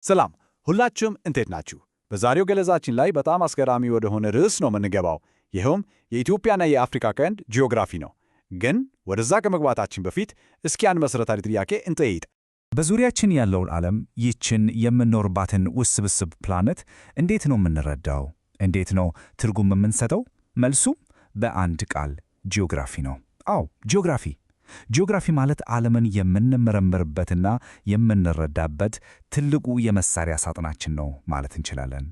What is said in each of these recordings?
ሰላም ሁላችሁም እንዴት ናችሁ? በዛሬው ገለጻችን ላይ በጣም አስገራሚ ወደሆነ ርዕስ ነው የምንገባው። ይኸውም የኢትዮጵያና የአፍሪካ ቀንድ ጂኦግራፊ ነው። ግን ወደዛ ከመግባታችን በፊት እስኪ አንድ መሠረታዊ ጥያቄ እንጠይቅ። በዙሪያችን ያለውን ዓለም፣ ይህችን የምንኖርባትን ውስብስብ ፕላኔት እንዴት ነው የምንረዳው? እንዴት ነው ትርጉም የምንሰጠው? መልሱ በአንድ ቃል ጂኦግራፊ ነው። አዎ ጂኦግራፊ። ጂኦግራፊ ማለት ዓለምን የምንመረምርበትና የምንረዳበት ትልቁ የመሳሪያ ሳጥናችን ነው ማለት እንችላለን።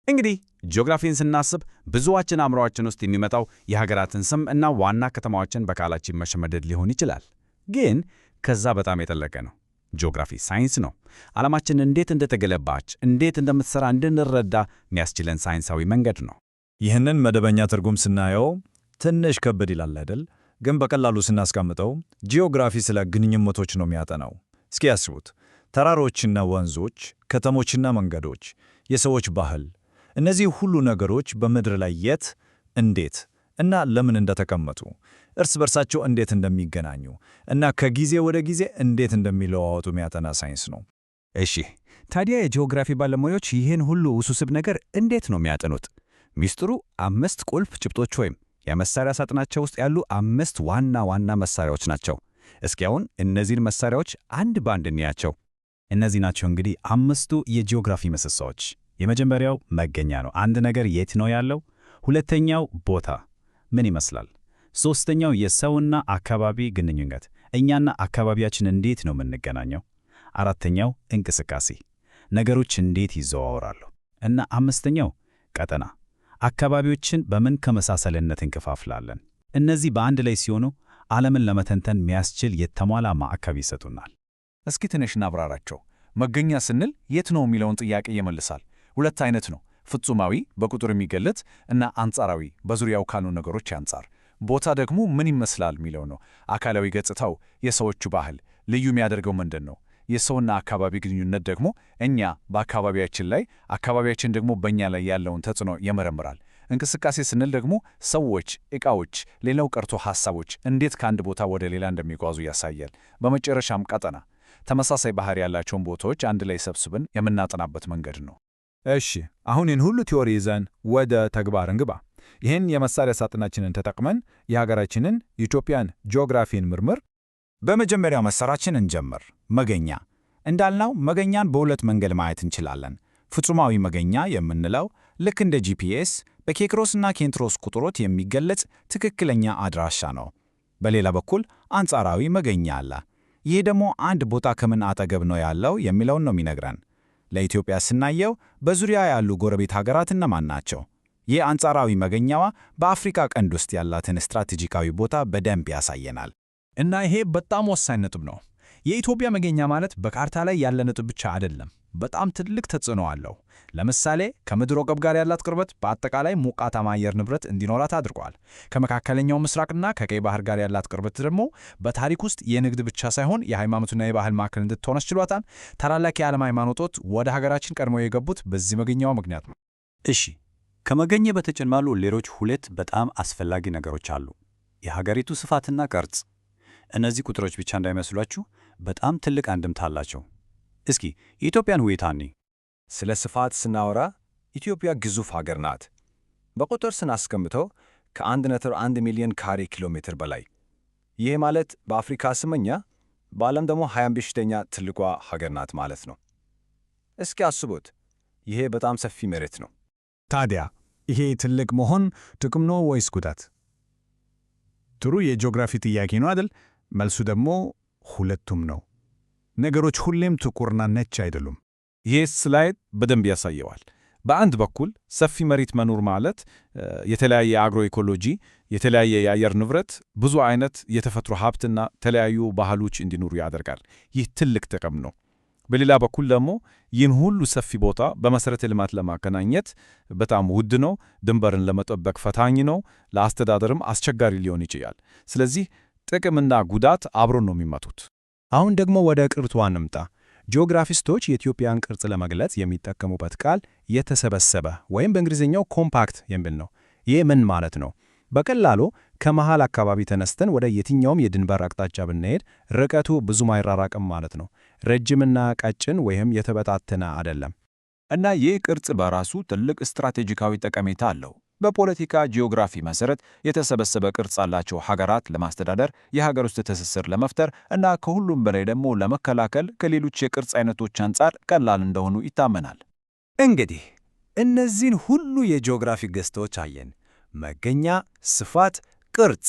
እንግዲህ ጂኦግራፊን ስናስብ ብዙዋችን አእምሮአችን ውስጥ የሚመጣው የሀገራትን ስም እና ዋና ከተማዎችን በቃላችን መሸመደድ ሊሆን ይችላል። ግን ከዛ በጣም የጠለቀ ነው። ጂኦግራፊ ሳይንስ ነው። ዓለማችን እንዴት እንደተገለባች፣ እንዴት እንደምትሰራ እንድንረዳ የሚያስችለን ሳይንሳዊ መንገድ ነው። ይህንን መደበኛ ትርጉም ስናየው ትንሽ ከበድ ይላል አይደል? ግን በቀላሉ ስናስቀምጠው ጂኦግራፊ ስለ ግንኙነቶች ነው የሚያጠናው። እስኪ ያስቡት፣ ተራሮችና ወንዞች፣ ከተሞችና መንገዶች፣ የሰዎች ባህል፣ እነዚህ ሁሉ ነገሮች በምድር ላይ የት፣ እንዴት እና ለምን እንደተቀመጡ፣ እርስ በርሳቸው እንዴት እንደሚገናኙ እና ከጊዜ ወደ ጊዜ እንዴት እንደሚለዋወጡ የሚያጠና ሳይንስ ነው። እሺ፣ ታዲያ የጂኦግራፊ ባለሙያዎች ይህን ሁሉ ውስብስብ ነገር እንዴት ነው የሚያጠኑት? ሚስጥሩ 5 ቁልፍ ጭብጦች ወይም የመሳሪያ ሳጥናቸው ውስጥ ያሉ 5 ዋና ዋና መሳሪያዎች ናቸው። እስኪ አሁን እነዚህን መሳሪያዎች አንድ ባንድ እንያቸው። እነዚህ ናቸው እንግዲህ 5ቱ የጂኦግራፊ ምሰሶዎች። የመጀመሪያው መገኛ ነው። አንድ ነገር የት ነው ያለው? ሁለተኛው ቦታ ምን ይመስላል? ሦስተኛው የሰውና አካባቢ ግንኙነት፣ እኛና አካባቢያችን እንዴት ነው የምንገናኘው? አራተኛው እንቅስቃሴ፣ ነገሮች እንዴት ይዘዋወራሉ? እና አምስተኛው ቀጠና፣ አካባቢዎችን በምን ከመሳሰልነት እንከፋፍላለን? እነዚህ በአንድ ላይ ሲሆኑ ዓለምን ለመተንተን የሚያስችል የተሟላ ማዕከል ይሰጡናል። እስኪ ትንሽ እናብራራቸው። መገኛ ስንል የት ነው የሚለውን ጥያቄ ይመልሳል። ሁለት አይነት ነው፣ ፍጹማዊ በቁጥር የሚገለጽ እና አንጻራዊ በዙሪያው ካሉ ነገሮች አንጻር። ቦታ ደግሞ ምን ይመስላል የሚለው ነው። አካላዊ ገጽታው፣ የሰዎቹ ባህል፣ ልዩ የሚያደርገው ምንድን ነው? የሰውና አካባቢ ግንኙነት ደግሞ እኛ በአካባቢያችን ላይ፣ አካባቢያችን ደግሞ በእኛ ላይ ያለውን ተጽዕኖ ይመረምራል። እንቅስቃሴ ስንል ደግሞ ሰዎች፣ ዕቃዎች፣ ሌላው ቀርቶ ሐሳቦች እንዴት ከአንድ ቦታ ወደ ሌላ እንደሚጓዙ ያሳያል። በመጨረሻም ቀጠና፣ ተመሳሳይ ባህሪ ያላቸውን ቦታዎች አንድ ላይ ሰብስበን የምናጠናበት መንገድ ነው። እሺ፣ አሁን ይህን ሁሉ ቲዎሪ ይዘን ወደ ተግባር እንግባ። ይህን የመሳሪያ ሳጥናችንን ተጠቅመን የሀገራችንን የኢትዮጵያን ጂኦግራፊን ምርምር በመጀመሪያው መሳሪያችን እንጀምር። መገኛ እንዳልነው መገኛን በሁለት መንገድ ማየት እንችላለን። ፍጹማዊ መገኛ የምንለው ልክ እንደ ጂፒኤስ በኬክሮስና ኬንትሮስ ቁጥሮች የሚገለጽ ትክክለኛ አድራሻ ነው። በሌላ በኩል አንጻራዊ መገኛ አለ። ይህ ደግሞ አንድ ቦታ ከምን አጠገብ ነው ያለው የሚለውን ነው የሚነግረን። ለኢትዮጵያ ስናየው በዙሪያ ያሉ ጎረቤት ሀገራት እነማን ናቸው? ይህ አንጻራዊ መገኛዋ በአፍሪካ ቀንድ ውስጥ ያላትን ስትራቴጂካዊ ቦታ በደንብ ያሳየናል። እና ይሄ በጣም ወሳኝ ነጥብ ነው። የኢትዮጵያ መገኛ ማለት በካርታ ላይ ያለ ነጥብ ብቻ አይደለም፣ በጣም ትልቅ ተጽዕኖ አለው። ለምሳሌ ከምድር ወገብ ጋር ያላት ቅርበት በአጠቃላይ ሞቃታማ አየር ንብረት እንዲኖራት አድርጓል። ከመካከለኛው ምስራቅና ከቀይ ባህር ጋር ያላት ቅርበት ደግሞ በታሪክ ውስጥ የንግድ ብቻ ሳይሆን የሃይማኖትና የባህል ማዕከል እንድትሆን አስችሏታል። ታላላቅ የዓለም ሃይማኖቶች ወደ ሀገራችን ቀድመው የገቡት በዚህ መገኛዋ ምክንያት ነው። እሺ፣ ከመገኘ በተጨማሪ ሌሎች 2 በጣም አስፈላጊ ነገሮች አሉ። የሀገሪቱ ስፋትና ቅርጽ። እነዚህ ቁጥሮች ብቻ እንዳይመስሏችሁ በጣም ትልቅ አንድምታ አላቸው። እስኪ የኢትዮጵያን ሁኔታ እንይ። ስለ ስፋት ስናወራ ኢትዮጵያ ግዙፍ ሀገር ናት። በቁጥር ስናስቀምጠው ከ1.1 ሚሊዮን ካሬ ኪሎ ሜትር በላይ። ይህ ማለት በአፍሪካ 8ኛ በዓለም ደግሞ 25ኛ ትልቋ ሀገር ናት ማለት ነው። እስኪ አስቡት፣ ይሄ በጣም ሰፊ መሬት ነው። ታዲያ ይሄ ትልቅ መሆን ጥቅም ነው ወይስ ጉዳት? ጥሩ የጂኦግራፊ ጥያቄ ነው አይደል? መልሱ ደግሞ ሁለቱም ነው። ነገሮች ሁሌም ጥቁርና ነጭ አይደሉም። ይህ ስላይድ በደንብ ያሳየዋል። በአንድ በኩል ሰፊ መሬት መኖር ማለት የተለያየ አግሮ ኢኮሎጂ፣ የተለያየ የአየር ንብረት፣ ብዙ አይነት የተፈጥሮ ሀብትና የተለያዩ ባህሎች እንዲኖሩ ያደርጋል። ይህ ትልቅ ጥቅም ነው። በሌላ በኩል ደግሞ ይህን ሁሉ ሰፊ ቦታ በመሰረተ ልማት ለማገናኘት በጣም ውድ ነው። ድንበርን ለመጠበቅ ፈታኝ ነው። ለአስተዳደርም አስቸጋሪ ሊሆን ይችላል። ስለዚህ ጥቅምና ጉዳት አብሮን ነው የሚመጡት። አሁን ደግሞ ወደ ቅርቷ እንምጣ። ጂኦግራፊስቶች የኢትዮጵያን ቅርጽ ለመግለጽ የሚጠቀሙበት ቃል የተሰበሰበ ወይም በእንግሊዝኛው ኮምፓክት የሚል ነው። ይህ ምን ማለት ነው? በቀላሉ ከመሃል አካባቢ ተነስተን ወደ የትኛውም የድንበር አቅጣጫ ብንሄድ ርቀቱ ብዙም አይራራቅም ማለት ነው። ረጅምና ቀጭን ወይም የተበታተነ አይደለም። እና ይህ ቅርጽ በራሱ ትልቅ ስትራቴጂካዊ ጠቀሜታ አለው። በፖለቲካ ጂኦግራፊ መሰረት የተሰበሰበ ቅርጽ ያላቸው ሀገራት ለማስተዳደር፣ የሀገር ውስጥ ትስስር ለመፍጠር እና ከሁሉም በላይ ደግሞ ለመከላከል ከሌሎች የቅርጽ አይነቶች አንጻር ቀላል እንደሆኑ ይታመናል። እንግዲህ እነዚህን ሁሉ የጂኦግራፊ ገጽታዎች አየን፤ መገኛ፣ ስፋት፣ ቅርጽ።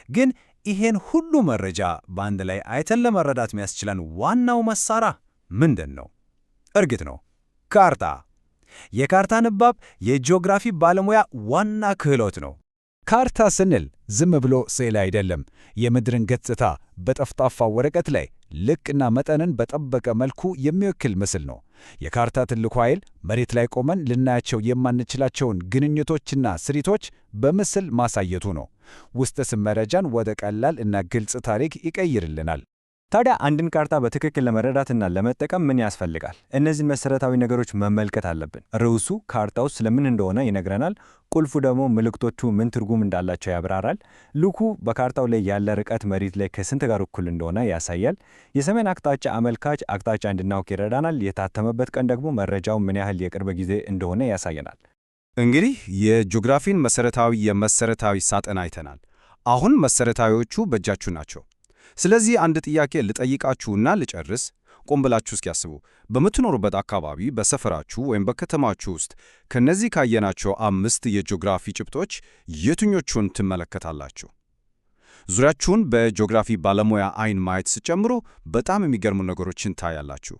ግን ይሄን ሁሉ መረጃ በአንድ ላይ አይተን ለመረዳት የሚያስችለን ዋናው መሳሪያ ምንድን ነው? እርግጥ ነው ካርታ። የካርታ ንባብ የጂኦግራፊ ባለሙያ ዋና ክህሎት ነው። ካርታ ስንል ዝም ብሎ ስዕል አይደለም። የምድርን ገጽታ በጠፍጣፋ ወረቀት ላይ ልክና መጠንን በጠበቀ መልኩ የሚወክል ምስል ነው። የካርታ ትልቁ ኃይል መሬት ላይ ቆመን ልናያቸው የማንችላቸውን ግንኙነቶችና ስሪቶች በምስል ማሳየቱ ነው። ውስጥ ስም መረጃን ወደ ቀላል እና ግልጽ ታሪክ ይቀይርልናል። ታዲያ አንድን ካርታ በትክክል ለመረዳትና ለመጠቀም ምን ያስፈልጋል? እነዚህን መሰረታዊ ነገሮች መመልከት አለብን። ርዕሱ ካርታው ስለምን እንደሆነ ይነግረናል። ቁልፉ ደግሞ ምልክቶቹ ምን ትርጉም እንዳላቸው ያብራራል። ልኩ በካርታው ላይ ያለ ርቀት መሬት ላይ ከስንት ጋር እኩል እንደሆነ ያሳያል። የሰሜን አቅጣጫ አመልካች አቅጣጫ እንድናውቅ ይረዳናል። የታተመበት ቀን ደግሞ መረጃው ምን ያህል የቅርብ ጊዜ እንደሆነ ያሳየናል። እንግዲህ የጂኦግራፊን መሰረታዊ ሳጥን አይተናል። አሁን መሰረታዊዎቹ በእጃችሁ ናቸው። ስለዚህ አንድ ጥያቄ ልጠይቃችሁና ልጨርስ። ቆም ብላችሁ እስኪያስቡ። በምትኖሩበት አካባቢ፣ በሰፈራችሁ ወይም በከተማችሁ ውስጥ ከነዚህ ካየናቸው 5 የጂኦግራፊ ጭብጦች የትኞቹን ትመለከታላችሁ? ዙሪያችሁን በጂኦግራፊ ባለሙያ አይን ማየት ሲጨምሩ በጣም የሚገርሙ ነገሮችን ታያላችሁ።